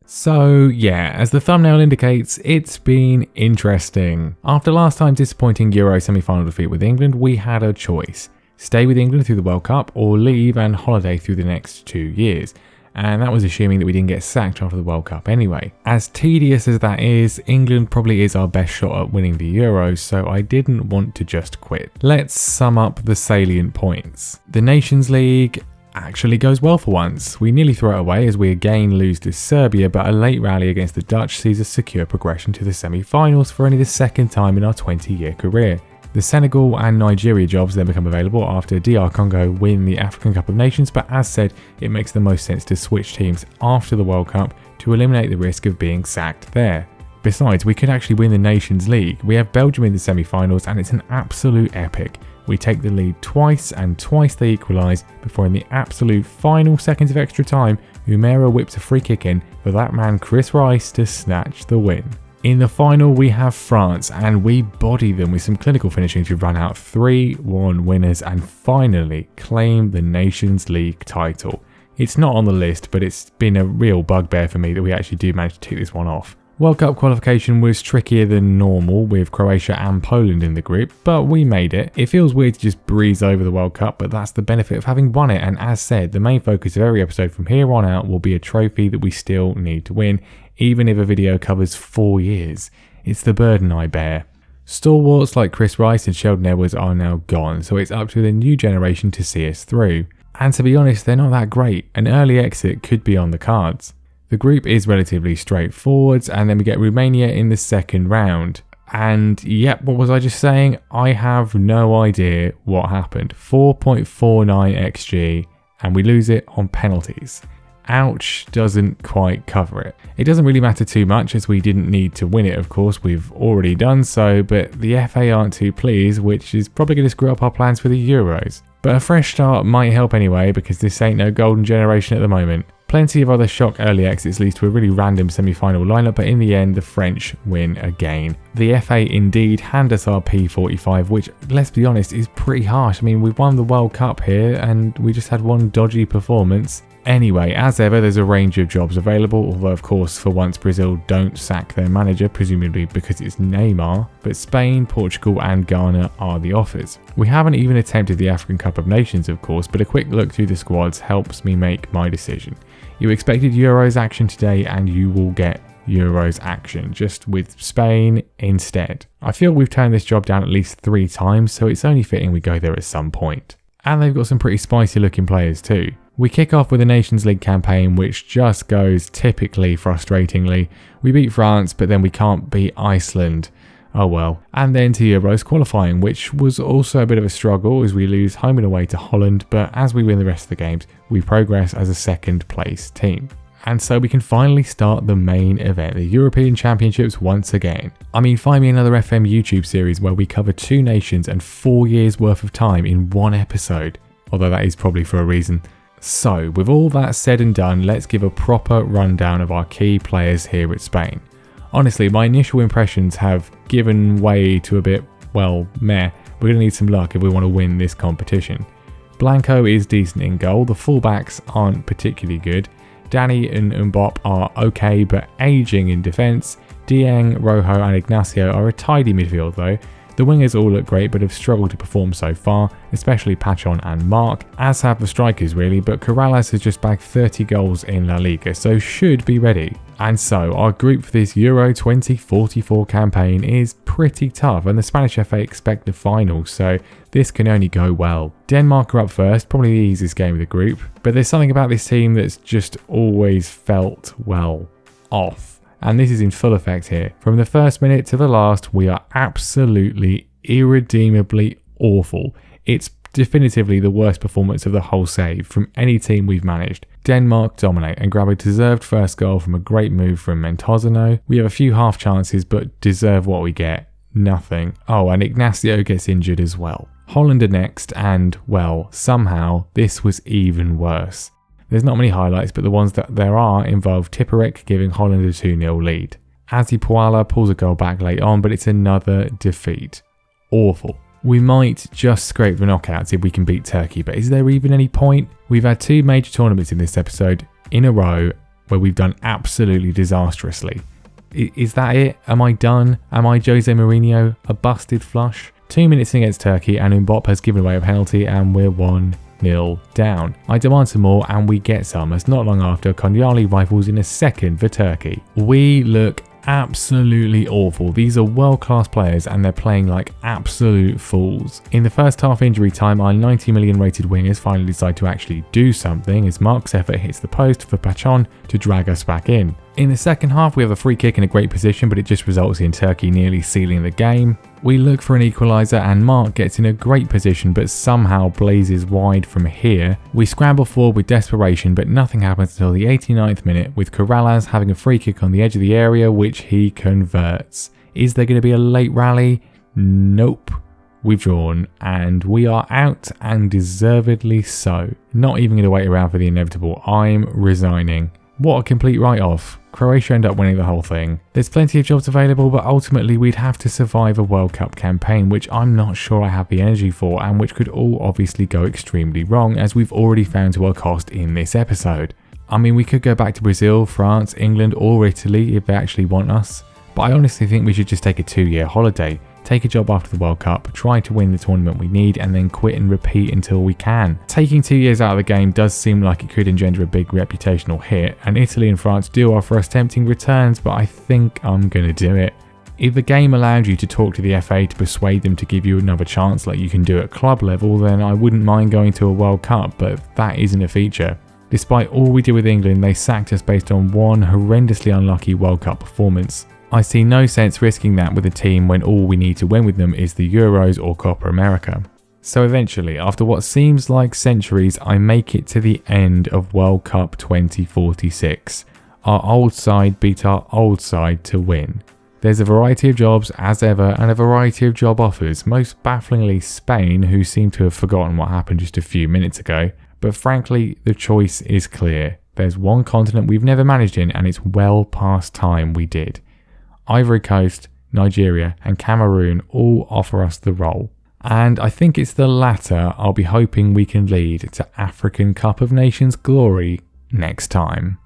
So yeah, as the thumbnail indicates, it's been interesting. After last time's disappointing Euro semi-final defeat with England, we had a choice. Stay with England through the World Cup or leave and holiday through the next 2 years. And that was assuming that we didn't get sacked after the World Cup anyway. As tedious as that is, England probably is our best shot at winning the Euros, so I didn't want to just quit. Let's sum up the salient points. The Nations League actually goes well for once. We nearly throw it away as we again lose to Serbia, but a late rally against the Dutch sees us secure progression to the semi-finals for only the second time in our 20-year career. The Senegal and Nigeria jobs then become available after DR Congo win the African Cup of Nations, but as said, it makes the most sense to switch teams after the World Cup to eliminate the risk of being sacked there. Besides, we could actually win the Nations League. We have Belgium in the semi-finals and it's an absolute epic. We take the lead twice and twice they equalise before in the absolute final seconds of extra time, Umera whips a free kick in for that man Chris Rice to snatch the win. In the final we have France and we body them with some clinical finishing to run out 3-1 winners and finally claim the Nations League title. It's not on the list, but it's been a real bugbear for me that we actually do manage to tick this one off. World Cup qualification was trickier than normal with Croatia and Poland in the group, but we made it. It feels weird to just breeze over the World Cup, but that's the benefit of having won it, and as said, the main focus of every episode from here on out will be a trophy that we still need to win, even if a video covers 4 years. It's the burden I bear. Stalwarts like Chris Rice and Sheldon Edwards are now gone, so it's up to the new generation to see us through. And to be honest, they're not that great. An early exit could be on the cards. The group is relatively straightforward, and then we get Romania in the second round. And yep, what was I just saying? I have no idea what happened. 4.49 XG, and we lose it on penalties. Ouch doesn't quite cover it. It doesn't really matter too much as we didn't need to win it, of course, we've already done so, but the FA aren't too pleased, which is probably going to screw up our plans for the Euros. But a fresh start might help anyway, because this ain't no golden generation at the moment. Plenty of other shock early exits lead to a really random semi-final lineup, but in the end the French win again. The FA indeed hand us our P45, which, let's be honest, is pretty harsh. I mean, we've won the World Cup here and we just had one dodgy performance. Anyway, as ever, there's a range of jobs available, although of course for once Brazil don't sack their manager, presumably because it's Neymar, but Spain, Portugal and Ghana are the offers. We haven't even attempted the African Cup of Nations, of course, but a quick look through the squads helps me make my decision. You expected Euros action today and you will get Euros action, just with Spain instead. I feel we've turned this job down at least 3 times, so it's only fitting we go there at some point. And they've got some pretty spicy looking players too. We kick off with a Nations League campaign which just goes typically frustratingly. We beat France, but then we can't beat Iceland. Oh well. And then to Euros qualifying, which was also a bit of a struggle as we lose home and away to Holland, but as we win the rest of the games, we progress as a second place team. And so we can finally start the main event, the European Championships once again. I mean, find me another FM YouTube series where we cover 2 nations and 4 years worth of time in one episode. Although that is probably for a reason. So, with all that said and done, let's give a proper rundown of our key players here at Spain. Honestly, my initial impressions have given way to a bit, well, meh. We're going to need some luck if we want to win this competition. Blanco is decent in goal, the fullbacks aren't particularly good. Danny and Mbop are okay but aging in defence. Dieng, Rojo and Ignacio are a tidy midfield though. The wingers all look great but have struggled to perform so far, especially Pachon and Mark, as have the strikers really, but Corrales has just bagged 30 goals in La Liga, so should be ready. And so, our group for this Euro 2044 campaign is pretty tough, and the Spanish FA expect the final, so this can only go well. Denmark are up first, probably the easiest game of the group, but there's something about this team that's just always felt, well, off. And this is in full effect here. From the first minute to the last, we are absolutely irredeemably awful. It's definitively the worst performance of the whole save from any team we've managed. Denmark dominate and grab a deserved first goal from a great move from Mentosano. We have a few half chances but deserve what we get. Nothing. Oh, and Ignacio gets injured as well. Holland are next and, well, somehow this was even worse. There's not many highlights, but the ones that there are involve Tipurek giving Holland a 2-0 lead. Azi Puala pulls a goal back late on, but it's another defeat. Awful. We might just scrape the knockouts if we can beat Turkey, but is there even any point? We've had 2 major tournaments in this episode in a row, where we've done absolutely disastrously. Is that it? Am I done? Am I Jose Mourinho? A busted flush? 2 minutes against Turkey and Mbop has given away a penalty and we're 1-0 down. I demand some more and we get some, as not long after Konyali rifles in a second for Turkey. We look absolutely awful. These are world-class players and they're playing like absolute fools. In the first half injury time, our 90 million rated wingers finally decide to actually do something as Mark's effort hits the post for Pachon to drag us back in. In the second half, we have a free kick in a great position, but it just results in Turkey nearly sealing the game. We look for an equaliser and Mark gets in a great position but somehow blazes wide from here. We scramble forward with desperation, but nothing happens until the 89th minute, with Corrales having a free kick on the edge of the area which he converts. Is there going to be a late rally? Nope. We've drawn and we are out, and deservedly so. Not even going to wait around for the inevitable. I'm resigning. What a complete write-off. Croatia end up winning the whole thing. There's plenty of jobs available, but ultimately we'd have to survive a World Cup campaign, which I'm not sure I have the energy for, and which could all obviously go extremely wrong, as we've already found to our cost in this episode. I mean, we could go back to Brazil, France, England or Italy if they actually want us, but I honestly think we should just take a 2-year holiday. Take a job after the World Cup, try to win the tournament we need, and then quit and repeat until we can. Taking 2 years out of the game does seem like it could engender a big reputational hit, and Italy and France do offer us tempting returns, but I think I'm going to do it. If the game allowed you to talk to the FA to persuade them to give you another chance like you can do at club level, then I wouldn't mind going to a World Cup, but that isn't a feature. Despite all we did with England, they sacked us based on one horrendously unlucky World Cup performance. I see no sense risking that with a team when all we need to win with them is the Euros or Copa America. So eventually, after what seems like centuries, I make it to the end of World Cup 2046. Our old side beat our old side to win. There's a variety of jobs as ever and a variety of job offers, most bafflingly Spain, who seem to have forgotten what happened just a few minutes ago. But frankly, the choice is clear. There's one continent we've never managed in, and it's well past time we did. Ivory Coast, Nigeria and Cameroon all offer us the role. And I think it's the latter I'll be hoping we can lead to African Cup of Nations glory next time.